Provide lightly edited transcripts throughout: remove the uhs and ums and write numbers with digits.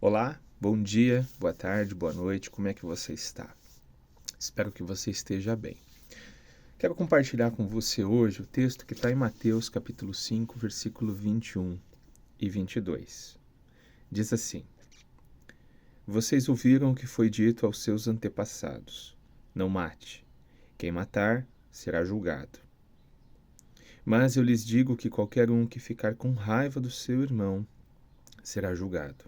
Olá, bom dia, boa tarde, boa noite, como é que você está? Espero que você esteja bem. Quero compartilhar com você hoje o texto que está em Mateus capítulo 5, versículo 21 e 22. Diz assim: Vocês ouviram o que foi dito aos seus antepassados: Não mate. Quem matar será julgado. Mas eu lhes digo que qualquer um que ficar com raiva do seu irmão será julgado.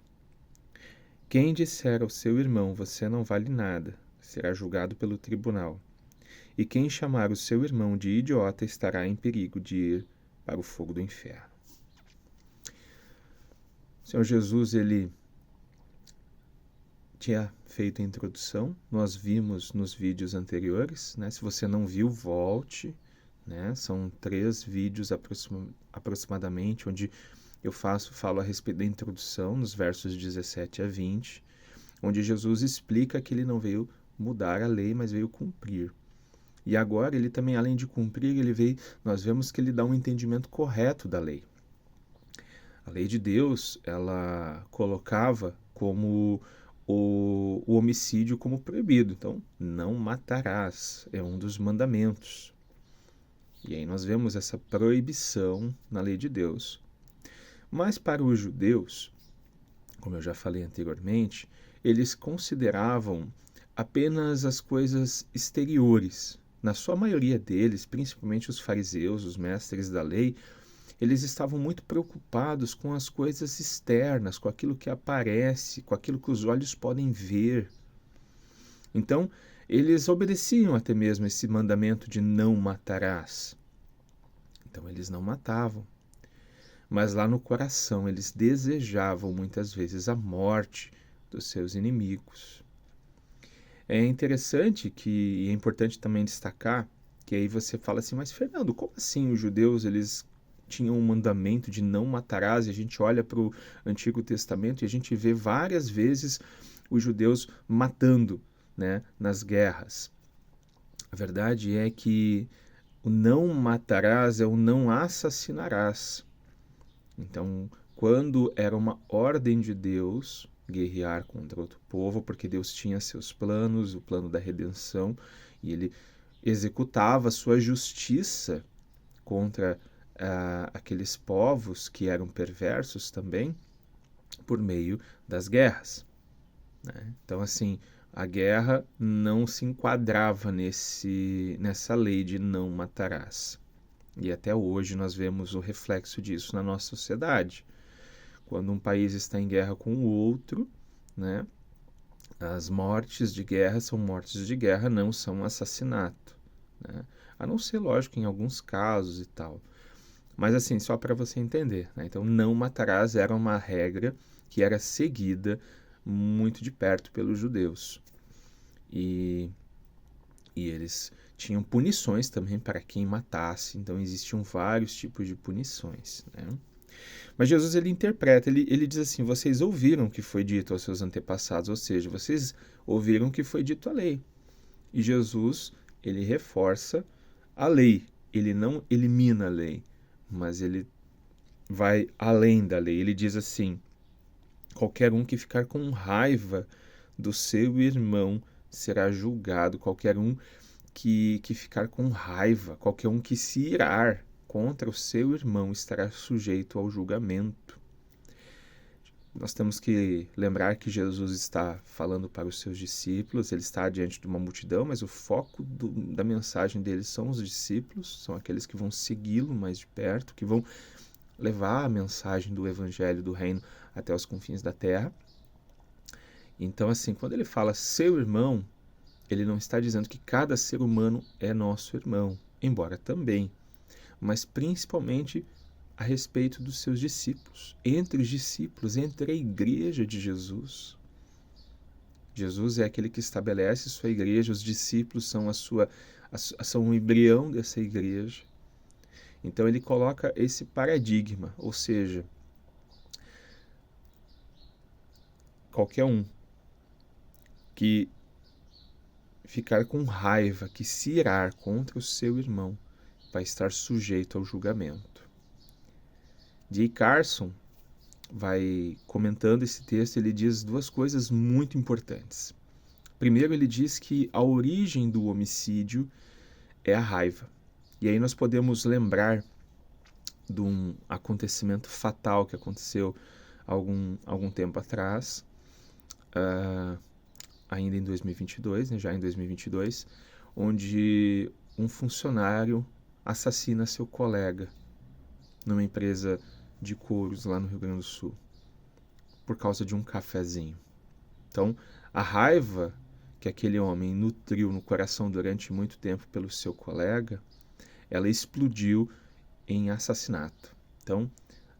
Quem disser ao seu irmão, você não vale nada, será julgado pelo tribunal. E quem chamar o seu irmão de idiota estará em perigo de ir para o fogo do inferno. O Senhor Jesus, ele tinha feito a introdução, nós vimos nos vídeos anteriores, né? Se você não viu, volte, né? São 3 vídeos aproximadamente, onde eu falo a respeito da introdução, nos versos 17 a 20, onde Jesus explica que ele não veio mudar a lei, mas veio cumprir. E agora ele também, além de cumprir, nós vemos que ele dá um entendimento correto da lei. A lei de Deus, ela colocava como o homicídio como proibido. Então, não matarás, é um dos mandamentos. E aí nós vemos essa proibição na lei de Deus. Mas para os judeus, como eu já falei anteriormente, eles consideravam apenas as coisas exteriores. Na sua maioria deles, principalmente os fariseus, os mestres da lei, eles estavam muito preocupados com as coisas externas, com aquilo que aparece, com aquilo que os olhos podem ver. Então, eles obedeciam até mesmo esse mandamento de não matarás. Então, eles não matavam. Mas lá no coração eles desejavam muitas vezes a morte dos seus inimigos. É interessante e é importante também destacar que aí você fala assim, mas Fernando, como assim os judeus eles tinham um mandamento de não matarás? E a gente olha para o Antigo Testamento e a gente vê várias vezes os judeus matando, né, nas guerras. A verdade é que o não matarás é o não assassinarás. Então, quando era uma ordem de Deus guerrear contra outro povo, porque Deus tinha seus planos, o plano da redenção, e ele executava a sua justiça contra aqueles povos que eram perversos também, por meio das guerras, né? Então, assim, a guerra não se enquadrava nessa lei de não matarás. E até hoje nós vemos o reflexo disso na nossa sociedade. Quando um país está em guerra com o outro, né, as mortes de guerra são mortes de guerra, não são assassinato, né? A não ser, lógico, em alguns casos e tal. Mas assim, só para você entender, né? Então, não matarás era uma regra que era seguida muito de perto pelos judeus. E eles tinham punições também para quem matasse, então existiam vários tipos de punições, né? Mas Jesus ele interpreta, ele diz assim, vocês ouviram o que foi dito aos seus antepassados, ou seja, vocês ouviram o que foi dito à lei. E Jesus, ele reforça a lei, ele não elimina a lei, mas ele vai além da lei. Ele diz assim, qualquer um que ficar com raiva do seu irmão será julgado, qualquer um que ficar com raiva, qualquer um que se irar contra o seu irmão estará sujeito ao julgamento. Nós temos que lembrar que Jesus está falando para os seus discípulos, ele está diante de uma multidão, mas o foco da mensagem dele são os discípulos, são aqueles que vão segui-lo mais de perto, que vão levar a mensagem do evangelho do reino até os confins da terra. Então, assim, quando ele fala seu irmão, ele não está dizendo que cada ser humano é nosso irmão, embora também, mas principalmente a respeito dos seus discípulos, entre os discípulos, entre a igreja de Jesus. Jesus é aquele que estabelece sua igreja, os discípulos são são o embrião dessa igreja. Então ele coloca esse paradigma, ou seja, qualquer um que ficar com raiva, que se irar contra o seu irmão, vai estar sujeito ao julgamento. D. Carson, vai comentando esse texto, ele diz duas coisas muito importantes. Primeiro, ele diz que a origem do homicídio é a raiva. E aí nós podemos lembrar de um acontecimento fatal que aconteceu algum tempo atrás, ainda em 2022, né, já em 2022, onde um funcionário assassina seu colega numa empresa de couros lá no Rio Grande do Sul, por causa de um cafezinho. Então, a raiva que aquele homem nutriu no coração durante muito tempo pelo seu colega, ela explodiu em assassinato. Então,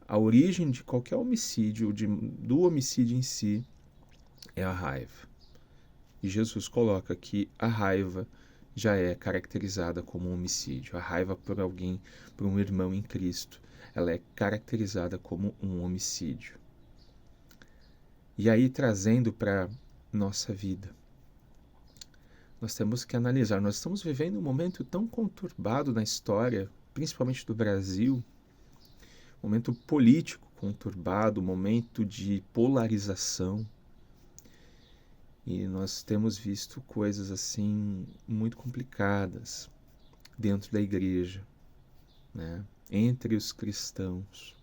a origem de qualquer homicídio, do homicídio em si, é a raiva. E Jesus coloca que a raiva já é caracterizada como um homicídio. A raiva por alguém, por um irmão em Cristo, ela é caracterizada como um homicídio. E aí, trazendo para nossa vida, nós temos que analisar. Nós estamos vivendo um momento tão conturbado na história, principalmente do Brasil, momento político conturbado, momento de polarização. E nós temos visto coisas assim muito complicadas dentro da igreja, né? Entre os cristãos.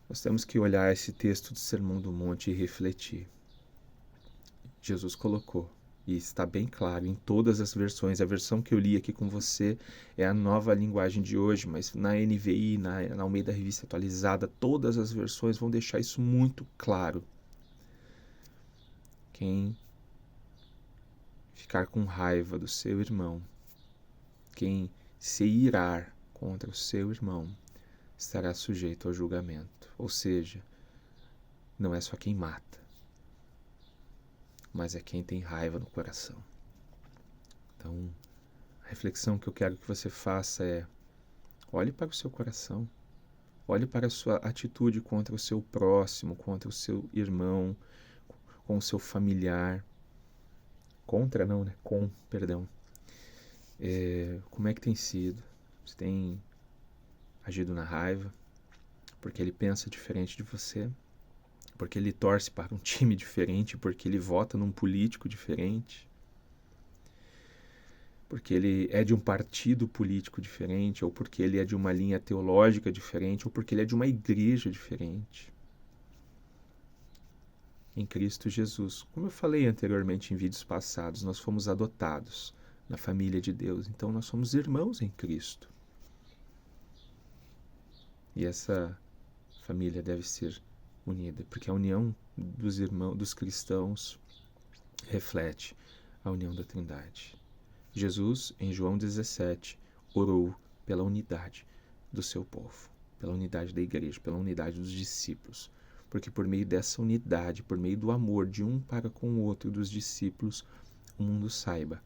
Nós temos que olhar esse texto do Sermão do Monte e refletir. Jesus colocou, e está bem claro em todas as versões. A versão que eu li aqui com você é a nova linguagem de hoje, mas na NVI, na Almeida Revista Atualizada, todas as versões vão deixar isso muito claro. Quem ficar com raiva do seu irmão, quem se irar contra o seu irmão, estará sujeito ao julgamento. Ou seja, não é só quem mata, mas é quem tem raiva no coração. Então, a reflexão que eu quero que você faça é: olhe para o seu coração, olhe para a sua atitude contra o seu próximo, contra o seu irmão, com o seu familiar. Contra não, né? Com, perdão. Como é que tem sido? Você tem agido na raiva porque ele pensa diferente de você? Porque ele torce para um time diferente? Porque ele vota num político diferente? Porque ele é de um partido político diferente? Ou porque ele é de uma linha teológica diferente? Ou porque ele é de uma igreja diferente? Em Cristo Jesus. Como eu falei anteriormente em vídeos passados, nós fomos adotados na família de Deus, então nós somos irmãos em Cristo. E essa família deve ser unida, porque a união dos irmãos, dos cristãos, reflete a união da Trindade. Jesus, em João 17, orou pela unidade do seu povo, pela unidade da igreja, pela unidade dos discípulos. Porque por meio dessa unidade, por meio do amor de um para com o outro dos discípulos, o mundo saiba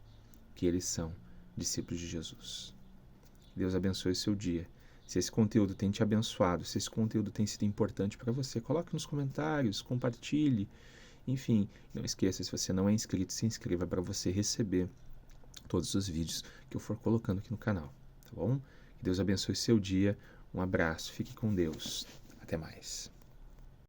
que eles são discípulos de Jesus. Deus abençoe o seu dia. Se esse conteúdo tem te abençoado, se esse conteúdo tem sido importante para você, coloque nos comentários, compartilhe. Enfim, não esqueça, se você não é inscrito, se inscreva para você receber todos os vídeos que eu for colocando aqui no canal, tá bom? Que Deus abençoe o seu dia. Um abraço, fique com Deus. Até mais.